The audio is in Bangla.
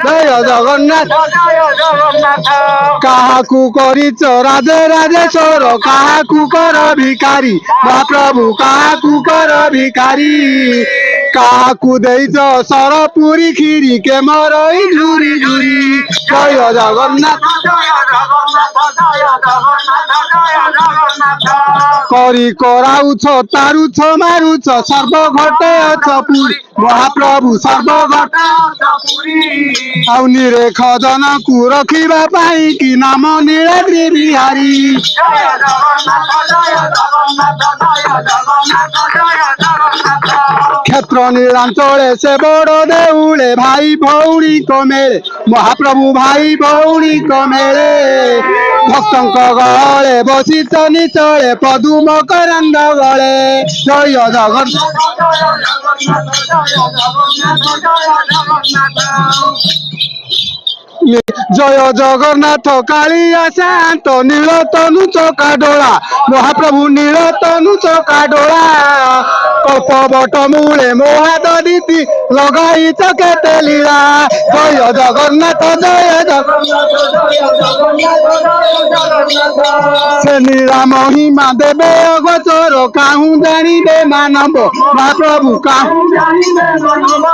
জয় জগন্নাথ কাহাকু করিছ রাজে রাজেশ্বর কাহাকু কর ভিখারি মহাপ্রভু কাহাকু কর ভিখারি কাহাকু ଦେଇଛ ସରପୁରୀ କ୍ଷୀରି କେମରଇ ଝୁରି ଝୁରି ଜୟ ଜଗନ୍ନାଥ କରି କରାଉଛ ତାରୁଛ ମାରୁଛ ସର୍ବଘଟେ ଅଛ ପୁରୀ ମହାପ୍ରଭୁ ସର୍ବଘଟେ ଆଉ ନିରେଖ ଜନକୁ ରଖିବା ପାଇଁ କି ନାମ ନୀଳାଦ୍ରି ବିହାରୀ ক্ষেত্র নীলাঞ্চলে সে বড় দেউলে ভাই ভৌণী কমেলে মহাপ্রভু ভাই ভৌণী কমেলে ভক্তଙ୍କ গলে বসিত নিচলে পদুম କରାନ୍ଦ ଗଳେ ଜୟ জয় জগন্নাথ কালিয়া শান্ত নীলতনু চকা ডোলা মহাপ্রভু নীলতনু চকা ডোলা কল্পবট মূলে মহাদ দিতি লগাইছ কেতে লীলা জয় জগন্নাথ সে নীলা মহিমা দেবে অগোচর কাহু জানিবে মানব মহাপ্রভু কাহু জানিবে মানব